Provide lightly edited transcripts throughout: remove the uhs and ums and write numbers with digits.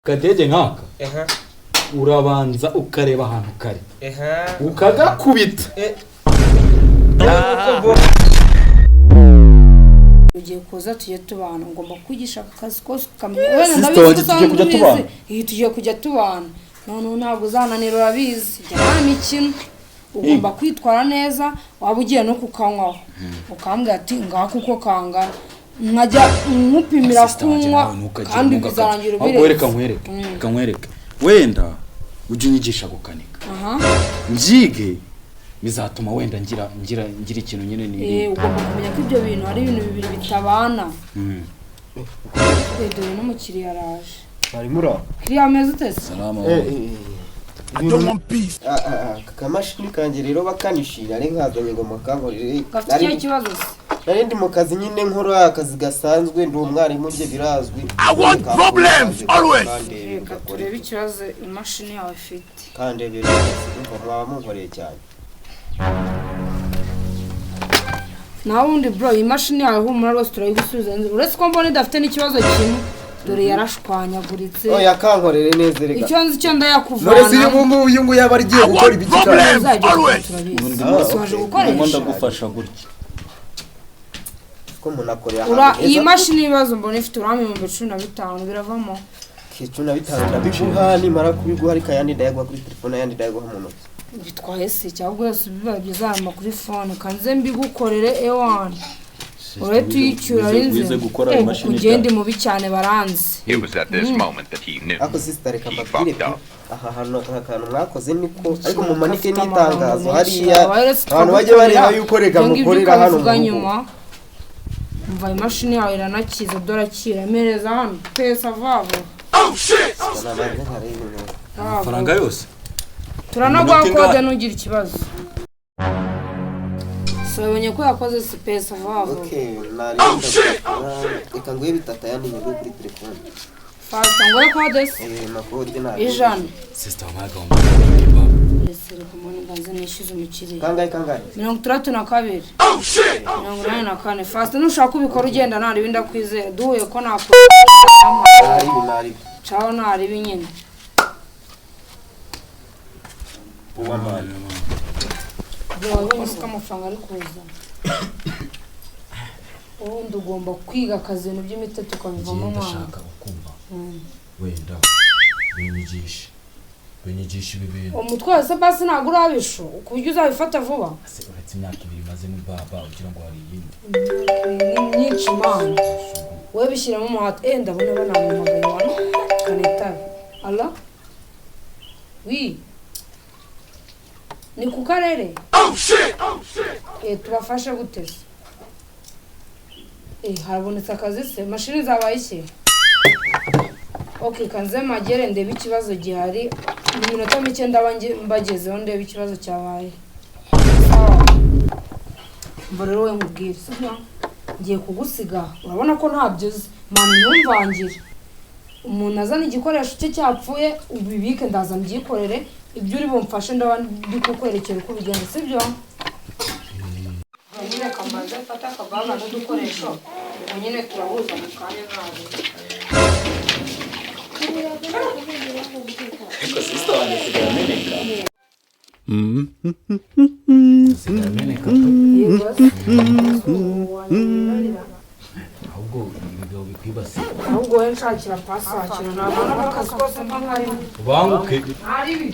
kadege nkaka urabanza ukareba ahantu kare ukagakubita ugiye kuza tujye tubana ngomba kwigisha akazi kose ukamenya wenda ndabizi tugiye kujya tubana none ntabwo uzananira urabizi nta mikino ugomba kwitwara neza waba ugiye no kukanywaho ukambwira ati ngaha kuko kangana nkajya nkupimira kunywa kandi bizarangira ubireka nkwereke wenda ujye unyigisha gukanika njyige bizatuma wenda ngira ikintu nyine ni ugomba kumenya ko ibyo bintu ari ibintu bibiri bitabana dore n'umukiriya araje ari muri aho kiriya ameze utese salama kamashini kanjye rero bakanishira ari nkazanye ngo makankorere gafite icyo kibazo se nari ndi mu kazi nyine nkora akazi gasanzwe ndi umwarimu nge birazwi I want problems always. reka turebe ikibazo imashini yawe ifite kandi bero mwaba munkoreye cyane naho ubundi bro imashini yawe humura rwose turayigusubiza uretse ko mbona idafite n'ikibazo kimwe dore yarashwanyaguritse oya kankorere neza reka icyo nzi cyo ndayakuvana none si uyu nguyu yaba agiye gukora ibiki waje gukoresha ndagufasha gutya ko munakorera iyi mashini ibibazo mbona ifite urame mu 15 biravamo 15 ndabiguha nimara kubiguha ariko yandi ndayagwa kuri telefone yandi ndayagwa mu ntoki bitwaye se cyangwa yose biba bizarama kuri phone kanze mbigukorere A1 uretse yicyura rinze kugenda mubi cyane baranze It was at this moment that he knew. ako sister reka mbabwire aha hano akantu mwakoze niko ariko mu manike n'itangazo hariya abantu bajye bareba yuko reka mukorera hano mva imashini yawe iranakiza dorakira mereza hano pesa vavo amafaranga yose turanagwa kode nugira ikibazo sabonye ko yakoze pesa vavo okay reka nguye bitata yandi nyego kuri telefone fasta ngore kode makode na ijana sister wamaga lesere kumoni ganze nishize umukiriya kangahe 32 84 fasta nushaka ubikora ugenda nari binda kwizera duhuye ko nako nari caho nari binyine uwamana bwo nsuka amafaranga ari kuza ubundi ugomba kwiga akazi ibintu by'imiti tukabivamo mwana ndashaka ukumva wenda binyigisha ibintu umutwe wese basi ntabwo urabisho ukujya uzabifata vuba ase uretse imyaka 2 maze n'ibaba ugira ngo hari yindi nyinshi mana we bishyiramo umuhate ndabona banamumagaye wano kaneta ala wi ni ku karere tubafashe guteza harabonetse akazi se mashini zabaye iki okay kanze magere ndebe ikibazo gihari mu minota mike mbagezeho ndebe ikibazo cyabaye mbere wowe nkubwire sibyo ngiye kugusiga urabona ko ntabyoze mana nyumvangire umuntu azana igikoresho cye cyapfuye ubibike ndaza mbyikorere ibyo uri bumfashe ndi kukwerekera uko bigenda sibyo nyine kambaza fata akabaga n'udukoresho nyine turahuza mu kanya ntabwo ariko sister wanjye kugerameneka ahubwo ibyo bikwibase ahubwo we nshakira pasi wakira nabona akazi kose nk'ahari ubanguke ari ibi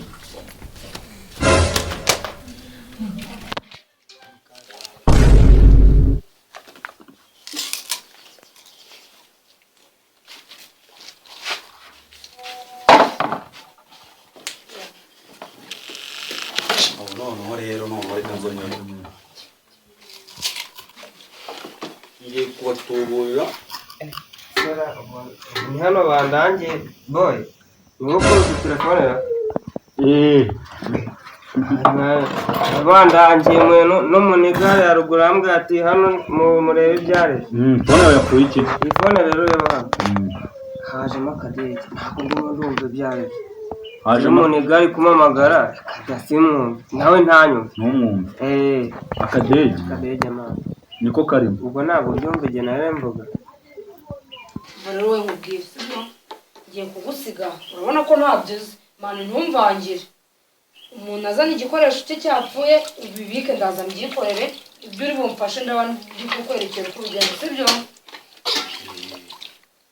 noneho rero reka nzongera ngiye kubatubura ni hano bandange boy niwo kuri telefone ra bandangiye mwe no muniga ya ruguru ambwa ati hano murebe ibyare phone yawe yapfuye iki telefone rero reba hano hajemo akadege ntabwo ndimo ndumva ibyare hajemo muniga ari kumamagara yasimwumva nawe ntanyumva n'umwumva akadege mama niko karimo ubwo ntabwo byumva igihe naremvuga mbere wowe nkubwire sibyo ngiye kugusiga urabona ko ntabyo uzi mani ntumvangire umuntu azana igikoresho cye cyapfuye ubibike ndaza mbyikorere ibyo uri bumfashe ndaba ndi kukwerekera uko ubigenza sibyo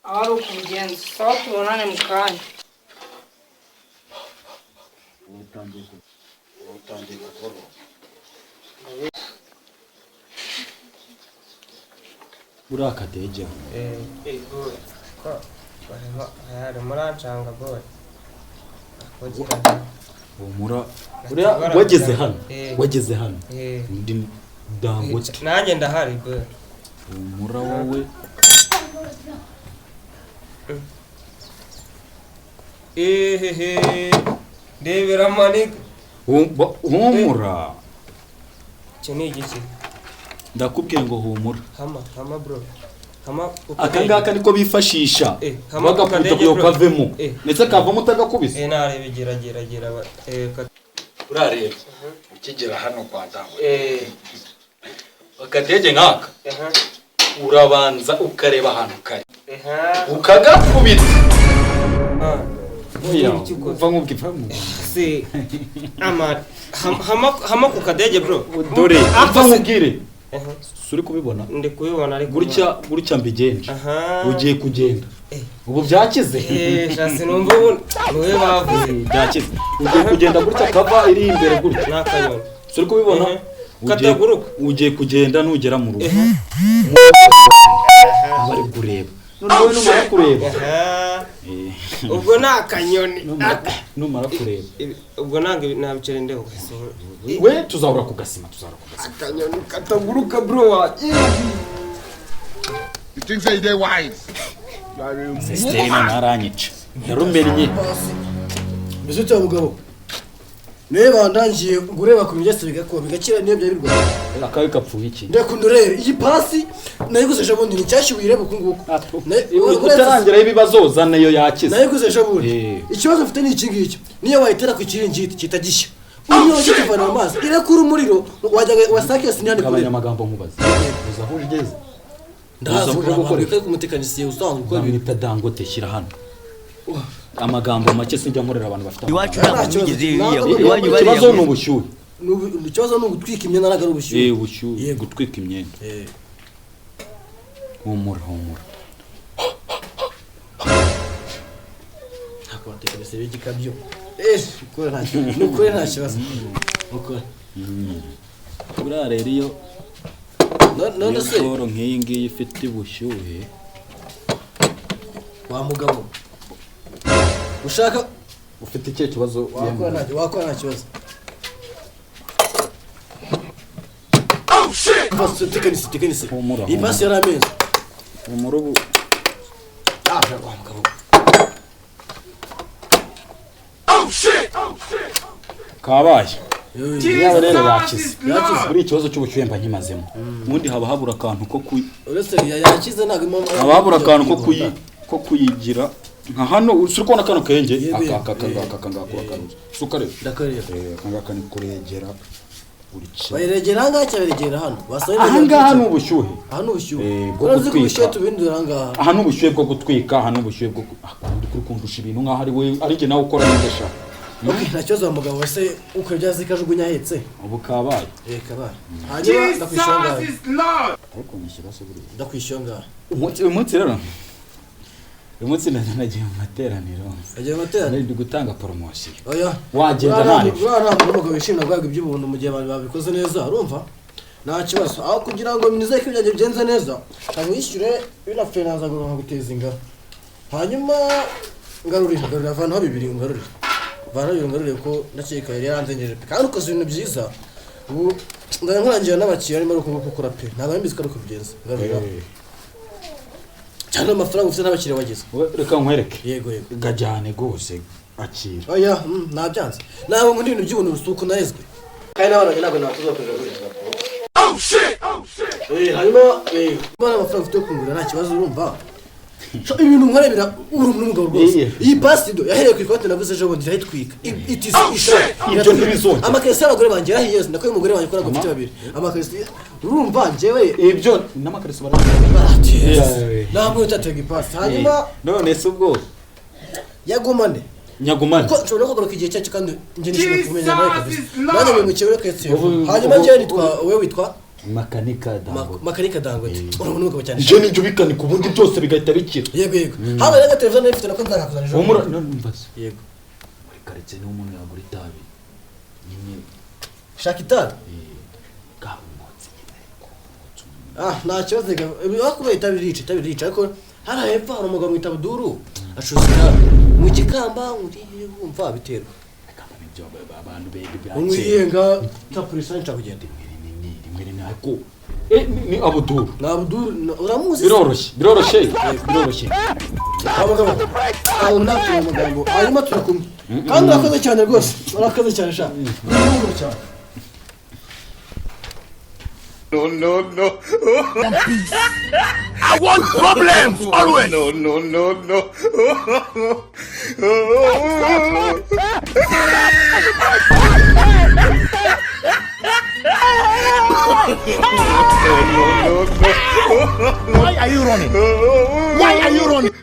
aho ari uko ubigenza sawa tubonane mu kanya uriya Kadege boy ko hari murancanga boy kugira humura uriya wageze hano ndi Dangote nanjye ndahari boy humura wowe ndebera maniga humura icyo ni igiki ndakubwiye ngo humura hama bro hama aka ngaka niko bifashisha hama bagakubita kuyo kavemo ndetse kavamo utagakubise narebe geragera urareba ukigera hano kwa Dangote Akadege nkaka urabanza ukareba ahantu kare ukagakubita uva nk'ubwipfamu si hama ku Kadege bro dore apfa nkubwire suri kubibona ndi kubibona ariko gutya mbigenje ugiye kugenda ubu byakize shase numva ubu niwe bavuze byakize ugiye kugenda gutya kava iri imbere gutya nakanyoni suri kubibona kataguruka ugiye kugenda nugera mu rugo bari kureba noneho numara kureba ubwo nakanyoni numara kureba ubwo nabicere ndeho we tuzahura ku gasima akanyoni kataguruka bro wa You think say they wise? System naranyica yarumenye mbese cyo mugabo niwe bandangiye gureba ku byose bigakira niyo bya birwa akawe kapfuye iki ndekundorere iyi pasi nayiguzeje bundi ni cyashyuwire bukunguko utarangira ibibazo zanayo yakize nayiguzeje bundi ikibazo mfite ni iki ngiki niyo wayitera ku kiringiti kitagishya uniyo kitavana mu mazi irakura umuriro wajya wasake yose nyandi kabanya amagambo nkubaza uza aho ugeze ndaza gukora kumutekanisiye usanzwe uko bita Dangote shyira hano amagambo make sinjya nkorera abantu bafite iwacu ntamugize iwanyu bari ikibazo n'ubushyuhe ikibazo no gutwika imyenda nagara ubushyuhe ubushyuhe gutwika imyenda humura ntakontekereza bigikabyo nukuri nta kibazo nukuri buriya rero iyo none se siporo nk'iyi ngiyi ifite ubushyuhe wa mugabo ushaka ufite ikihe kibazo wakora nta kibazo tekanisi iyi pasi yari amezi humura ubu wa mugabo kabaye yaba rero yakize buri ikibazo cy'ubushyuhe mba nkimazemo ubundi haba habura akantu ko uretse yakize ntabwo haba habura akantu ko kuyigira nka hano uri kubona kano kenge aka ngaka sukareba aka ni kuregera bayiregera ahangaha cyangwa bayiregera hano ahangaha ni ubushyuhe bwo gutwika aha ni ubushyuhe bwo gutwika aha ni ubushyuhe bwo kundusha ibintu nk'aho ari njye nawe ukora neza sha nta kibazo wa mugabo wese uko byazi kajugunya ahetse ubu kabaye kabaye hanyuma ndakwishyura ariko nishyiraso buriya ndakwishyura ngaha uyu munsi rero uyu munsi nagiye mu materaniro ndi gutanga poromosiyo wagenda ntari nta mugabo wishimira guhabwa iby'ubuntu mu gihe abantu babikoze neza urumva nta kibazo aho kugira ngo nizere ko ibyanjye bigenze neza ntabwo wishyure binapfuye naza nkaguteza ingaro hanyuma ngarurira vanaho bibiri ngarurire ko ndakeka yari yaranzengeje pe kandi ukoze ibintu byiza ubu nkurangira n'abakiriya arimo ari ukukura pe ntabwo mbizi ko ari kubigenza ngarurira cyane amafaranga ufite n'abakiriya wagize reka nkwereke yego gajyane rwose akira oya ntabyanze ntabwo nkunda ibintu by'ubuntu busuku narezwe kandi n'abana ntabwo natuzakorera hanyuma mbona amafaranga ufite yo kungura nta kibazo urumva ibintu nkorebera uri umugabo rwose iyi pasi yahereye ku ikote naguze ejo bundi irayitwika ibyo ntibizongera amakesi y'abagore banjye yarahiye nako y'umugore wanjye ukora gufite babiri amakesi urumva njyewe ibyo n'amakesi baratiye ntabwo utatega ipasi hanyuma none se ubwo yagumane ko nshobora kugaruka igihe cyacu kandi njye nishimiye kumenya nawe kabisa nanjye bimukiye reka hanyuma njye nitwa wowe witwa makanika Dangote urabona uko cyane je n'ibyo bikanika ubundi byose bigahita bikira yego haba rega televiziyo ifite nako nzakakuzanira umura numvase yego muri karitsiye ni umuntu yagura itabi nyine shaka itabi nta kibazo bakubeye itabi rica ariko hari hepfo hari umugabo witwa Abduru acuruza itabi mu gikamba uriye wumva biterwa abantu umwiyenga tapurisa nca kugenda rimwe nako ni Abduru uramuzi biroroshye abagabo aho ntabwo umugabo hanyuma turakumwe kandi urakoze cyane rwose urakoze cyane sha n'umugabo cyane No. I want problems always. No. Why are you running? Why are you running?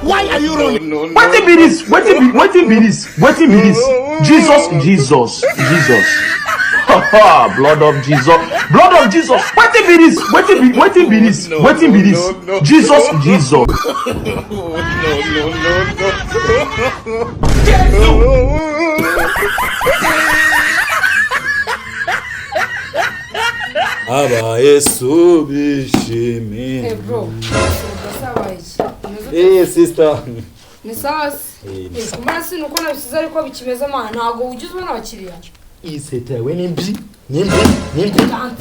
Why are you running? Wetin be this? Wetin be this? Jesus. Blood of Jesus. Wetin be this? Wetin be this? Jesus. aba Yesu bishime bro sabaye sister ni sasa kumasi nuko nabisize ariko bikimeze mana ntago ugize ubona abakiriya isetewe nimbi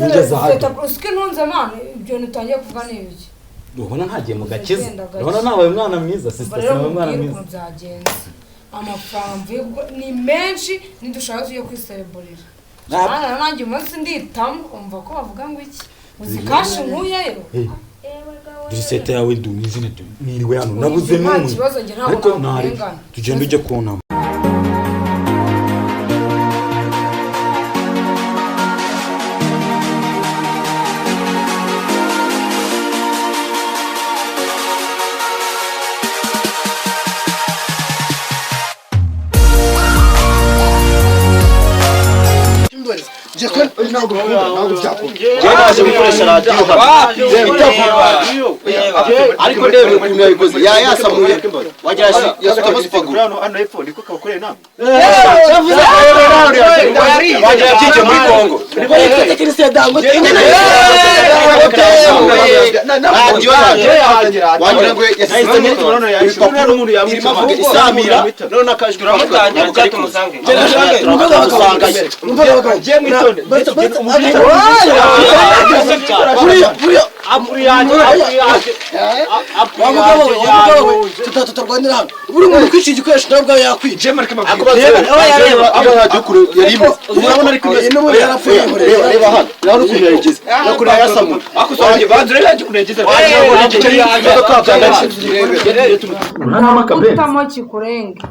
ngeze hano uske ntunze mana ibyo nitangiye kuvuga n'ibiki ubona ntagiye mu gakiza ubona nabaye umwana mwiza sister nabaye umwana mwiza byagenze amafaranga ni menshi nidushaka tujye kwisereborera nanjye umunsi nditamo umva ko bavuga ngo iki uzikashi nkuyeyo Durisete yawe ndumizine niriwe hano nabuze n'umuntu ariko ntari tugenda ujye kubona Jaje gukoresha radio ariko ndebe ukuntu yabikoze yasamuye wagira yasutagusipagura hano hepfo niko kakoreye nama wagira kije muri Kongo niko Christian Dangote wagira ngo yasizanye turano yashimira n'umuntu yamuvuga isamira none nakajura mutanya cyatu musange je mwitonde tutarwanira hano buri muntu kwica igikoresho ntabwo yakwije urabona ariko n'ubundi yarapfuye reba hano naho ukuntu yagize nakuri yasamu akusanje bandure yaje kunegeza utamo kikurenge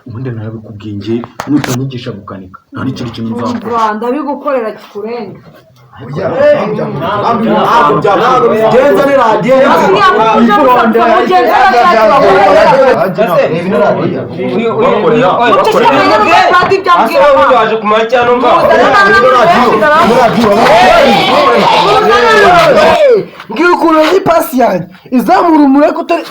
ubundi narabikubwiye nge nutanyigisha gukanika nta n'ikindi kintu nzakora ndabigukorera kikurenge genza ni radio waje kumajyana ngira ukuntu ipasi yanjye izamura umureko utari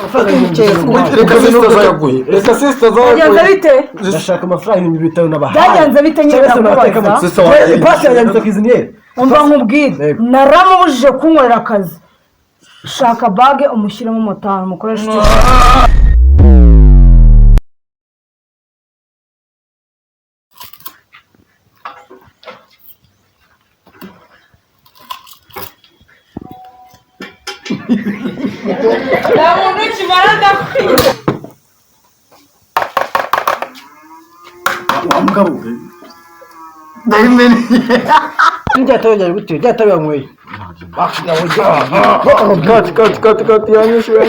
reka sister zayaguye ndashaka amafaranga 500 n'abahaye byagenze bite nyine nakubaza ipasi yanjye kiziniye umva nkubwire naramubujije kunkorera akazi shaka bage umushyiremo motano mukoresha icyo ndamuntu kimara ndakwiye wamugabo ndayimene njyatabye gute njyatabye nkweye bakina wajya kati yanyishuye